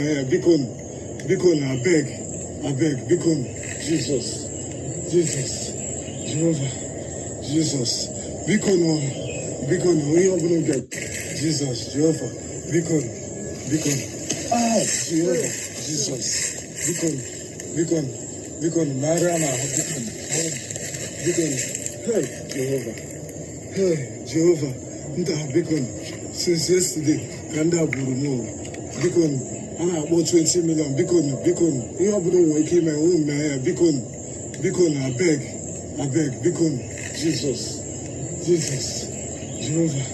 Bikon, I beg, Bikon, Jesus, Jehovah, Jesus, Bikon, we are going to get Jesus, Jehovah, Bikon, Jehovah, Jesus, Bikon, Mariana, Bikon, hey, Jehovah, Bikon, since yesterday, Kanda Burumo, Bikon, about 20 million. Bikon, you have been waking my own man. Bikon, I beg, Bikon, Jesus, Jehovah,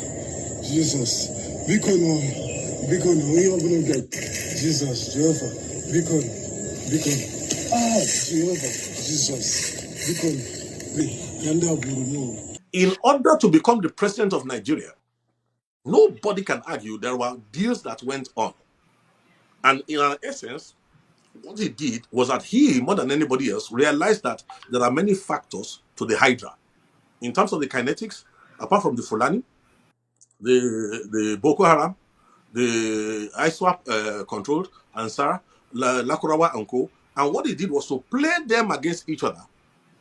Jesus, Bikon, we have been get Jesus, Jehovah, Bikon, Jehovah, Jesus, Bikon, In order to become the president of Nigeria, nobody can argue there were deals that went on. And in essence, what he did was that he, more than anybody else, realized that there are many factors to the Hydra. In terms of the kinetics, apart from the Fulani, the Boko Haram, the ISWAP controlled, Ansar, Lakurawa and Co. And what he did was to play them against each other.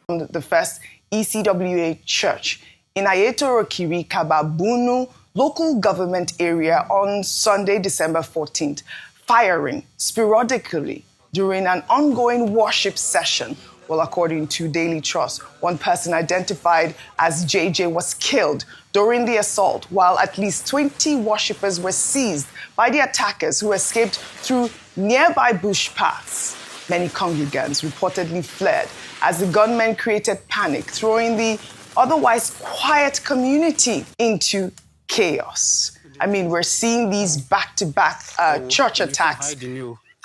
The first ECWA Church in Ayetoro-Kiri, Kababunu local government area on Sunday, December 14th, firing sporadically during an ongoing worship session. Well, according to Daily Trust, one person identified as JJ was killed during the assault, while at least 20 worshippers were seized by the attackers who escaped through nearby bush paths. Many congregants reportedly fled as the gunmen created panic, throwing the otherwise quiet community into chaos. I mean, we're seeing these back-to-back church attacks,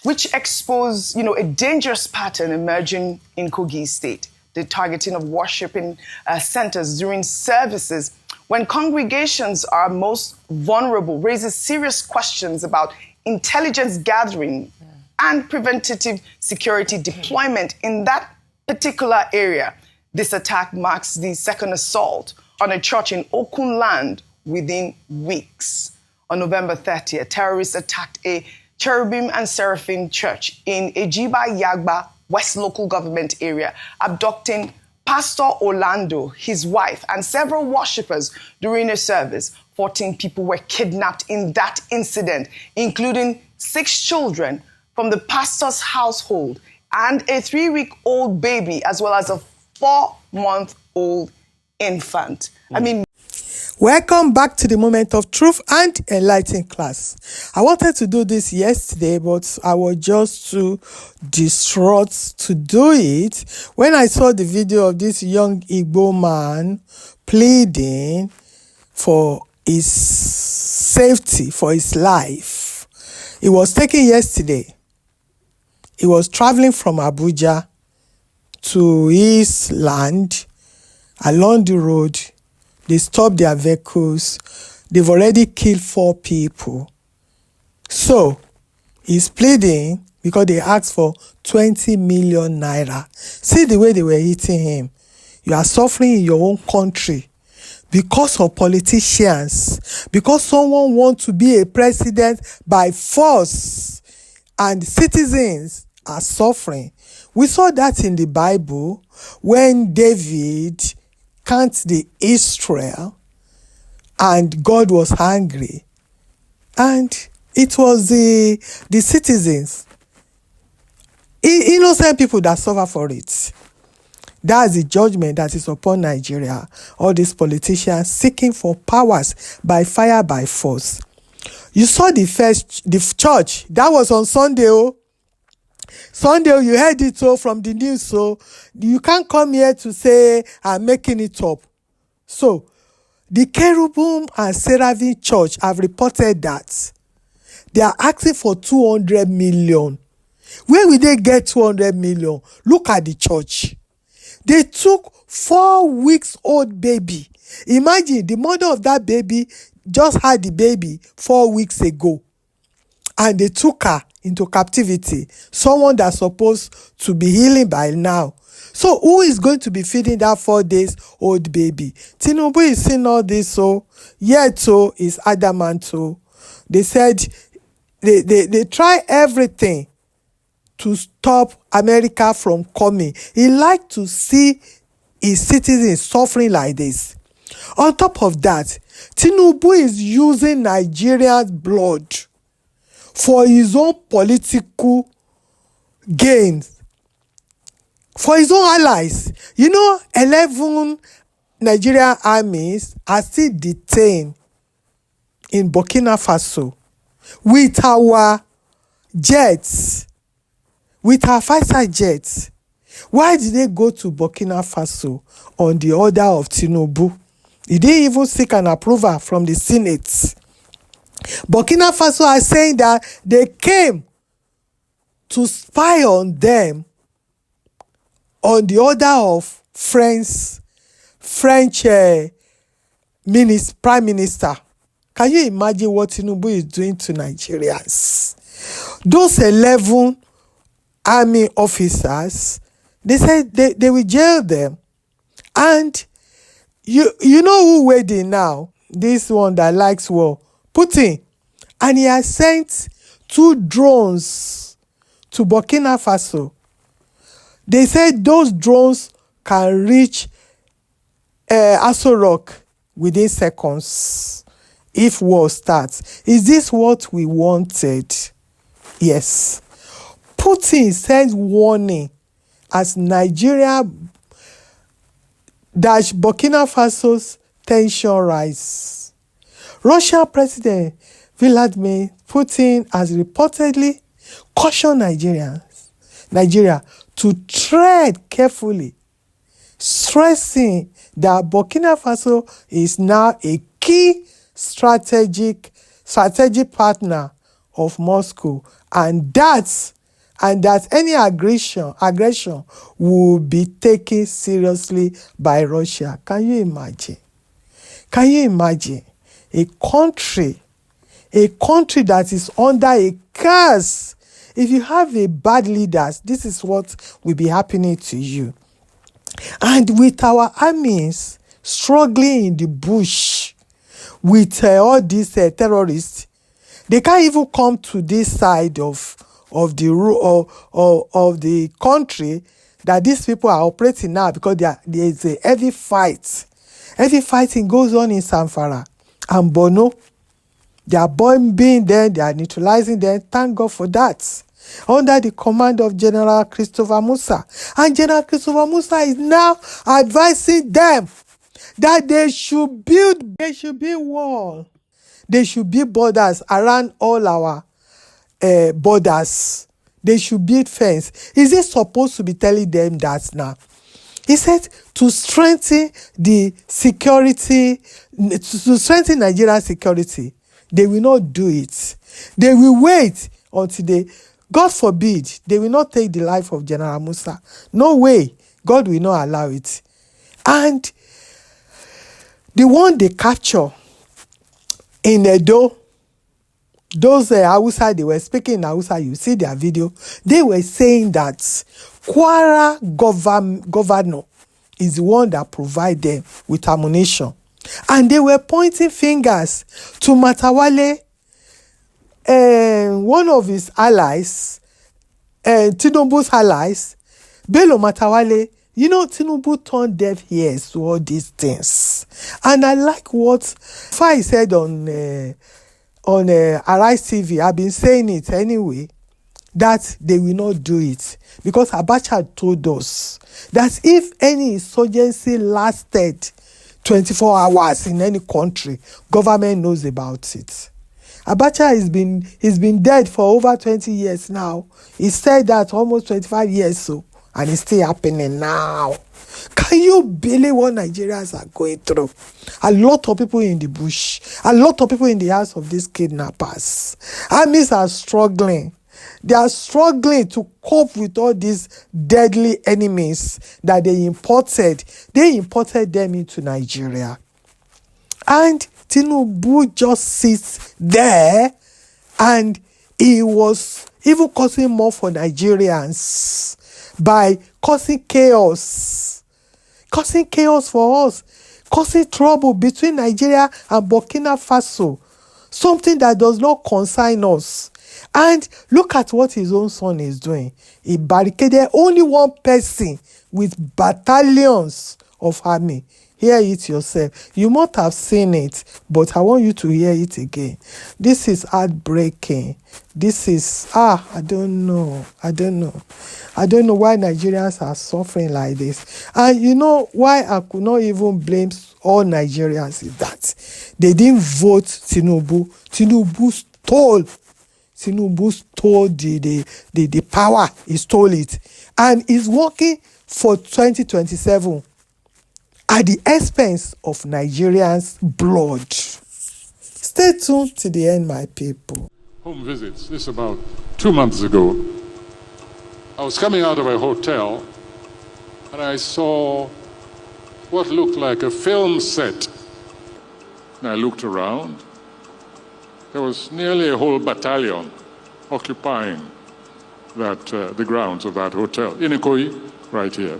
which expose, a dangerous pattern emerging in Kogi State. The targeting of worshiping centers during services when congregations are most vulnerable raises serious questions about intelligence gathering and preventative security deployment in that particular area. This attack marks the second assault on a church in Okun land within weeks. On November 30th, terrorists attacked a Cherubim and Seraphim church in Ejiba Yagba West local government area, abducting Pastor Orlando, his wife, and several worshippers during a service. 14 people were kidnapped in that incident, including 6 children from the pastor's household and a 3-week-old baby, as well as a 4-month-old infant. Welcome back to the Moment of Truth and Enlightening class. I wanted to do this yesterday, but I was just too distraught to do it when I saw the video of this young Igbo man pleading for his safety, for his life. It was taken yesterday. He was traveling from Abuja to his land. Along the road, they stopped their vehicles. They've already killed 4 people. So, he's pleading because they asked for 20 million naira. See the way they were hitting him. You are suffering in your own country because of politicians, because someone wants to be a president by force, and citizens are suffering. We saw that in the Bible when David count the Israel and God was angry, and it was the citizens, innocent people that suffer for it. That's the judgment that is upon Nigeria. All these politicians seeking for powers by fire, by force. You saw the church that was on Sunday. Sunday, you heard it from the news, so you can't come here to say I'm making it up. So, the Cherubim and Seraphim Church have reported that they are asking for 200 million. Where will they get 200 million? Look at the church. They took 4 weeks old baby. Imagine the mother of that baby just had the baby 4 weeks ago, and they took her into captivity, someone that's supposed to be healing by now. So who is going to be feeding that 4 days old baby? Tinubu is seeing all this, so yet is adamant. They said they try everything to stop America from coming. He like to see his citizens suffering like this. On top of that, Tinubu is using Nigeria's blood for his own political gains, for his own allies. 11 Nigerian armies are still detained in Burkina Faso with our jets, with our fighter jets. Why did they go to Burkina Faso on the order of Tinubu? He didn't even seek an approval from the Senate. Burkina Faso are saying that they came to spy on them on the order of French Prime Minister. Can you imagine what Tinubu is doing to Nigerians? Those 11 army officers, they said they will jail them. And you know who waiting now? This one that likes war, Putin. And he has sent 2 drones to Burkina Faso. They said those drones can reach Aso Rock within seconds if war starts. Is this what we wanted? Yes. Putin sends warning as Nigeria dash Burkina Faso's tension rise. Russian President Vladimir Putin has reportedly cautioned Nigeria to tread carefully, stressing that Burkina Faso is now a key strategic partner of Moscow, and that any aggression will be taken seriously by Russia. Can you imagine? A country that is under a curse? If you have a bad leaders, this is what will be happening to you. And with our armies struggling in the bush with all these terrorists, they can't even come to this side of the country that these people are operating now, because there is a heavy fight. Heavy fighting goes on in Zamfara and Borno. They are bombing them, they are neutralizing them. Thank God for that. Under the command of General Christopher Musa. And General Christopher Musa is now advising them that they should build wall. They should build borders around all our borders. They should build fence. Is he supposed to be telling them that now? He said to strengthen the security, to strengthen Nigeria's security. They will not do it. They will wait until God forbid, they will not take the life of General Musa. No way. God will not allow it. And the one they capture in Edo, those Hausa, they were speaking in Hausa, you see their video, they were saying that Kwara governor is the one that provide them with ammunition. And they were pointing fingers to Matawale, one of his allies, Tinubu's allies, Bello Matawale. Tinubu turned deaf ears to all these things. And I like what Fai said on Arise TV. I've been saying it anyway, that they will not do it. Because Abacha told us that if any insurgency lasted 24 hours in any country, government knows about it. Abacha he's been dead for over 20 years now. He said that almost 25 years so, and it's still happening now. Can you believe what Nigerians are going through? A lot of people in the bush, a lot of people in the hands of these kidnappers. Armies are struggling. They are struggling to cope with all these deadly enemies that they imported. They imported them into Nigeria. And Tinubu just sits there, and he was even causing more for Nigerians by causing chaos for us, causing trouble between Nigeria and Burkina Faso, something that does not concern us. And look at what his own son is doing. He barricaded only one person with battalions of army. Hear it yourself. You must have seen it, but I want you to hear it again. This is heartbreaking. This is, I don't know. I don't know why Nigerians are suffering like this. And you know why I could not even blame all Nigerians is that they didn't vote Tinubu. Tinubu stole the power. He stole it. And is working for 2027 at the expense of Nigerians' blood. Stay tuned to the end, my people. Home visits. This about 2 months ago. I was coming out of a hotel and I saw what looked like a film set. And I looked around. There was nearly a whole battalion occupying the grounds of that hotel in Kogi, right here.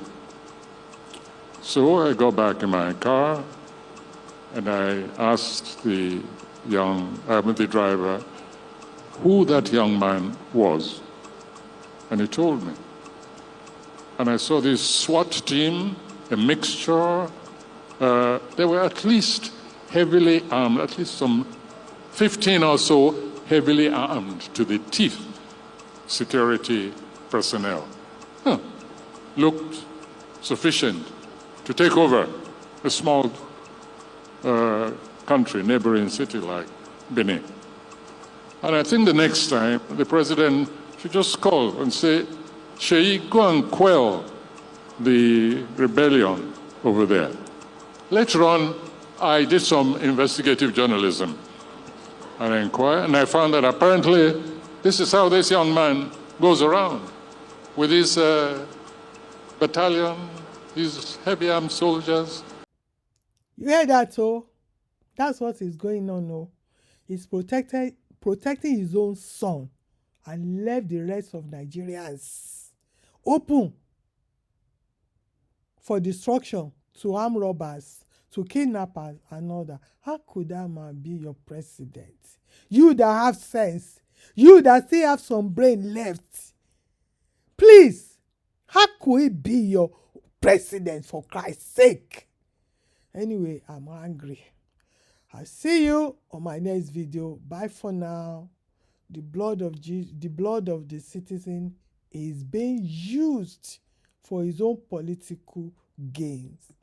So I got back in my car and I asked the driver who that young man was. And he told me. And I saw this SWAT team, a mixture. They were at least heavily armed, at least some 15 or so heavily armed to the teeth security personnel. Looked sufficient to take over a small country, neighboring city like Benin. And I think the next time the president should just call and say, Sheyi, go and quell the rebellion over there. Later on, I did some investigative journalism. And I inquired, and I found that apparently this is how this young man goes around with his battalion, these heavy armed soldiers. You hear that, oh? That's what is going on, oh. He's protecting his own son and left the rest of Nigerians open for destruction, to armed robbers, to kidnappers and all that. How could that man be your president? You that have sense, you that still have some brain left. Please, how could he be your president, for Christ's sake? Anyway, I'm angry. I'll see you on my next video. Bye for now. The blood of the citizen is being used for his own political gains.